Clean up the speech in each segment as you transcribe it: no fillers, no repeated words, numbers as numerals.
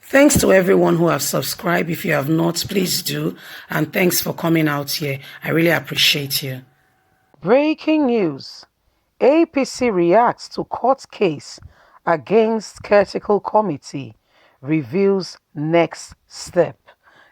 Thanks to everyone who have subscribed. If you have not, please do. And thanks for coming out here. I really appreciate you. Breaking news. APC reacts to court case against Caretaker Committee, reveals next step.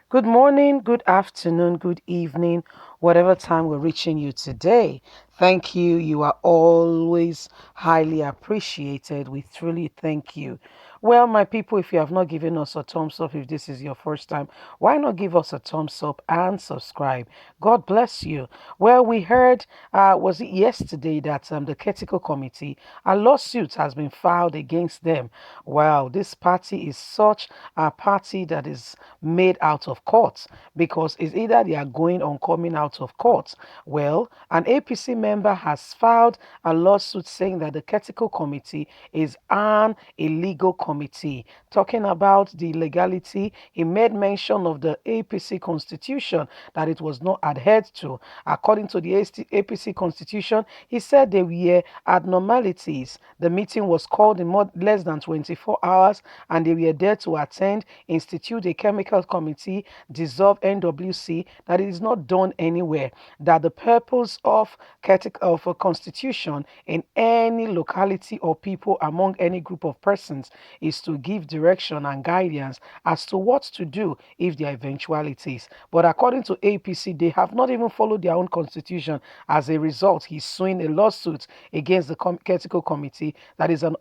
Good morning, good afternoon, good evening, whatever time we're reaching you today. Thank you. You are always highly appreciated. We truly thank you. Well, my people, if you have not given us a thumbs up, if this is your first time, why not give us a thumbs up and subscribe? God bless you. Well, we heard, was it yesterday, that the Caretaker Committee, a lawsuit has been filed against them. Wow, this party is such a party that is made out of courts, because it's either they are going or coming out of court. Well, an APC member has filed a lawsuit saying that the Caretaker Committee is an illegal committee. Talking about the legality, he made mention of the APC constitution, that it was not adhered to. According to the APC constitution, he said there were abnormalities. The meeting was called in less than 24 hours, and they were there to attend, institute a chemical committee, dissolve NWC, that it is not done anywhere, that the purpose of a constitution in any locality or people among any group of persons is to give direction and guidance as to what to do if there are eventualities. But according to APC, they have not even followed their own constitution. As a result, he's suing a lawsuit against the Caretaker Committee that is an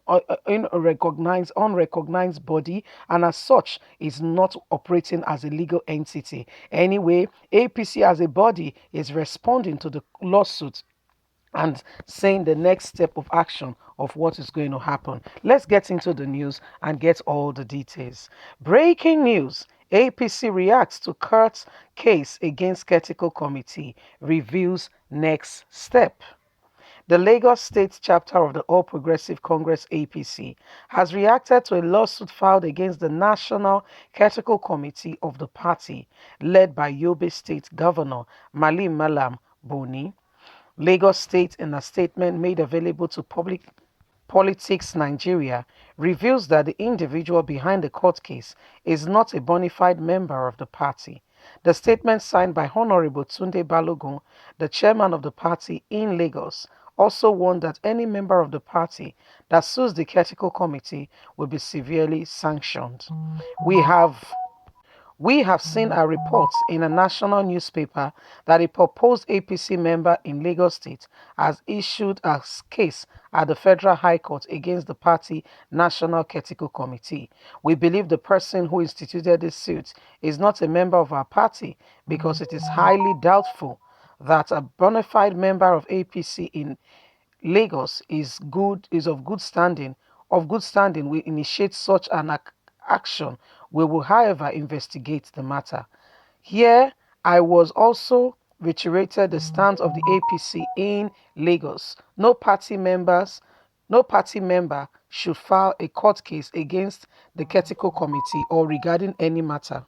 unrecognized body, and as such is not operating as a legal entity. Anyway, APC as a body is responding to the lawsuit and saying the next step of action of what is going to happen. Let's get into the news and get all the details. Breaking news. APC reacts to court case against Caretaker Committee, reviews next step. The Lagos State chapter of the All Progressive Congress APC has reacted to a lawsuit filed against the National Caretaker Committee of the party, led by Yobe State Governor Malam Malam Boni. Lagos State, in a statement made available to Public Politics Nigeria, reveals that the individual behind the court case is not a bona fide member of the party. The statement, signed by Honorable Tunde Balogun, the chairman of the party in Lagos, also warned that any member of the party that sues the Caretaker Committee will be severely sanctioned. We have seen a report in a national newspaper that a proposed APC member in Lagos State has issued a case at the Federal High Court against the party National Caretaker Committee. We believe the person who instituted this suit is not a member of our party, because it is highly doubtful that a bona fide member of APC in Lagos is of good standing. We initiate such an action. We will, however, investigate the matter. Here, I was also reiterated the stance of the APC in Lagos. No party member should file a court case against the Caretaker Committee or regarding any matter.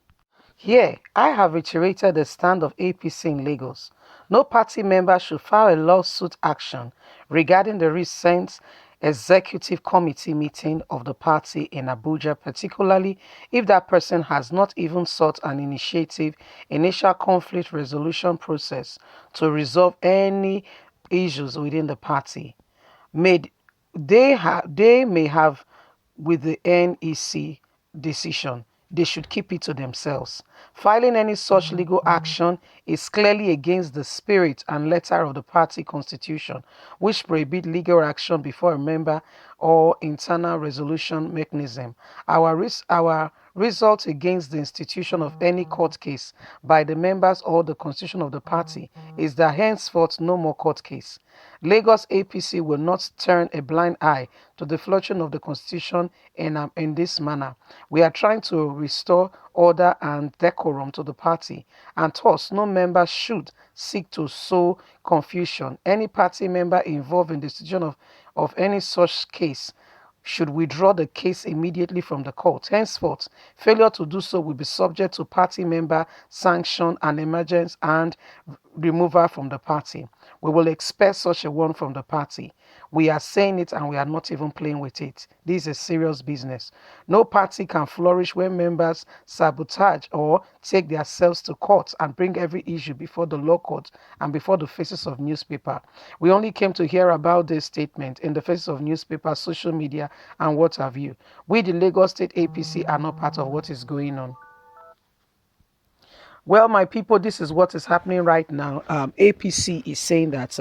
Here, I have reiterated the stand of APC in Lagos. No party member should file a lawsuit action regarding the recent executive committee meeting of the party in Abuja, particularly if that person has not even sought an initial conflict resolution process to resolve any issues within the party. They may have with the NEC decision. They should keep it to themselves. Filing any such legal action is clearly against the spirit and letter of the party constitution, which prohibit legal action before a member or internal resolution mechanism. Our result against the institution of any court case by the members or the constitution of the party is that henceforth no more court case. Lagos APC will not turn a blind eye to the flouting of the constitution in this manner. We are trying to restore order and decorum to the party, and thus no member should seek to sow confusion. Any party member involved in the decision of any such case should withdraw the case immediately from the court. Henceforth, failure to do so will be subject to party member sanction and emergence and remove her from the party. We will expect such a one from the party. We are saying it and we are not even playing with it. This is serious business. No party can flourish when members sabotage or take themselves to court and bring every issue before the law court and before the faces of newspaper. We only came to hear about this statement in the faces of newspaper, social media, and what have you. We, the Lagos State APC, are not part of what is going on. Well, my people, this is what is happening right now. APC is saying that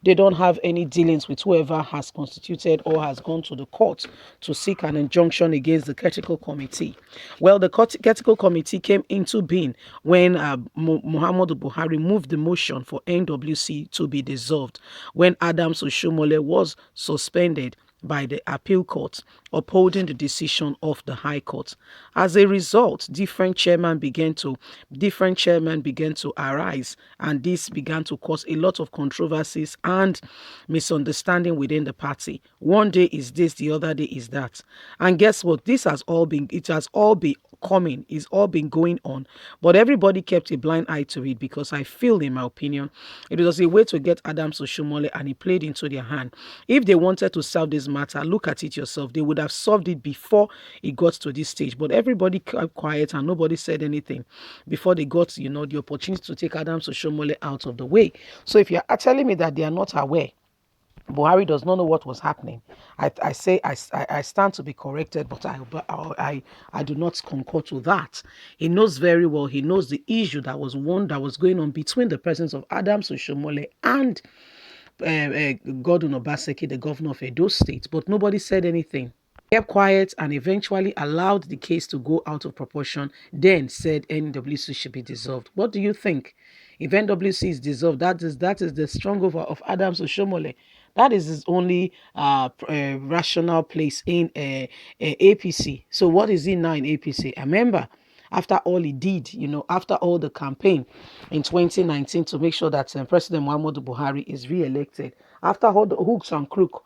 they don't have any dealings with whoever has constituted or has gone to the court to seek an injunction against the Caretaker Committee. Well, the Caretaker Committee came into being when Muhammadu Buhari moved the motion for NWC to be dissolved, when Adams Oshomole was suspended by the appeal court, upholding the decision of the High Court. As a result, different chairmen began to arise, and this began to cause a lot of controversies and misunderstanding within the party. One day is this, the other day is that. And guess what? It has all been coming, it's all been going on, but everybody kept a blind eye to it because I feel, in my opinion, it was a way to get Adams Oshomole and he played into their hand. If they wanted to solve this matter, look at it yourself, they would have solved it before it got to this stage, but everybody kept quiet and nobody said anything before they got, the opportunity to take Adams Oshomole out of the way. So if you're telling me that they are not aware, Buhari does not know what was happening, I say I stand to be corrected, but I do not concur to that. He knows very well. He knows the issue that was going on between the presence of Adams Oshomole and Gordon Obaseki, the governor of Edo State, but nobody said anything. Kept quiet and eventually allowed the case to go out of proportion, then said NWC should be dissolved. What do you think? If NWC is dissolved, that is the stronghold of Adams Oshomole. That is his only rational place in APC. So what is he now in APC? I remember, after all he did, after all the campaign in 2019 to make sure that President Muhammadu Buhari is re-elected, after all the hooks and crooks,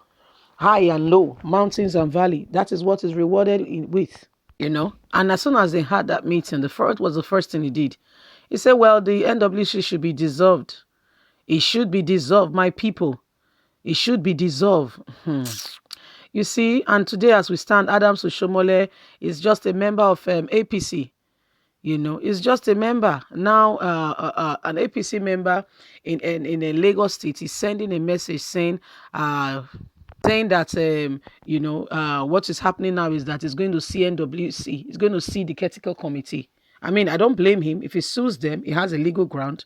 high and low, mountains and valley, that is what is rewarded with. And as soon as they had that meeting, the first thing he did. He said, well, the NWC should be dissolved. It should be dissolved, my people. It should be dissolved. You see, and today as we stand, Adams Oshomole is just a member of APC. It's just a member. Now, an APC member in a Lagos State is sending a message saying that what is happening now is that he's going to see NWC, he's going to see the Caretaker Committee. I mean, I don't blame him. If he sues them, he has a legal ground.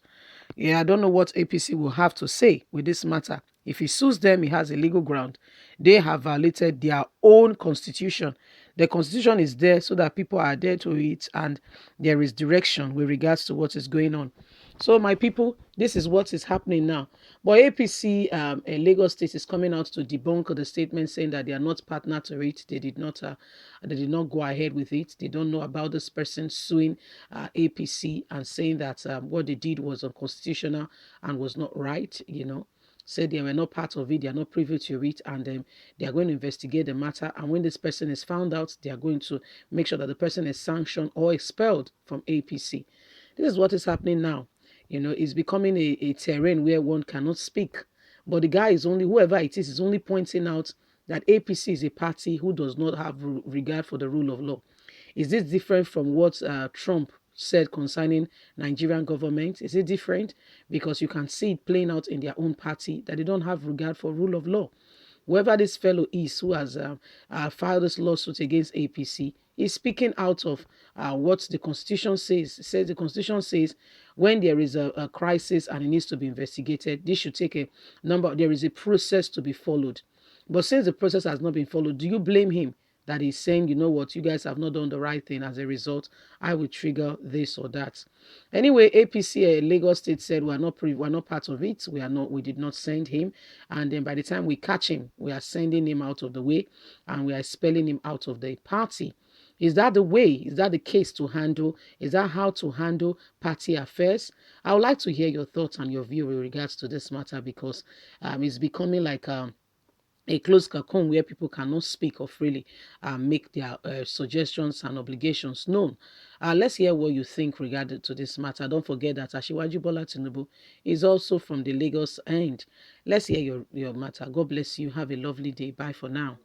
Yeah, I don't know what APC will have to say with this matter. If he sues them, he has a legal ground. They have violated their own constitution. The constitution is there so that people are there to it and there is direction with regards to what is going on. So my people, this is what is happening now. But APC Lagos State is coming out to debunk the statement saying that they are not partner to it. They did not go ahead with it. They don't know about this person suing APC and saying that what they did was unconstitutional and was not right, said they were not part of it, they are not privy to it, and they are going to investigate the matter. And when this person is found out, they are going to make sure that the person is sanctioned or expelled from APC. This is what is happening now. It's becoming a terrain where one cannot speak. But the guy whoever it is only pointing out that APC is a party who does not have regard for the rule of law. Is this different from what Trump said concerning Nigerian government? Is it different? Because you can see it playing out in their own party that they don't have regard for rule of law. Whoever this fellow is who has filed this lawsuit against APC is speaking out of what the Constitution says. It says the Constitution says when there is a crisis and it needs to be investigated, this should take a number. There is a process to be followed. But since the process has not been followed, do you blame him that he's saying, you know what, you guys have not done the right thing, as a result, I will trigger this or that? Anyway, APC Lagos State said we're not part of it. We did not send him. And then by the time we catch him, we are sending him out of the way and we are expelling him out of the party. Is that the way? Is that the case to handle? Is that how to handle party affairs? I would like to hear your thoughts and your view with regards to this matter, because it's becoming like a closed cocoon where people cannot speak or freely make their suggestions and obligations known. Let's hear what you think regarding to this matter. Don't forget that Ashiwaju Bola Tinubu is also from the Lagos end. Let's hear your matter. God bless you. Have a lovely day. Bye for now.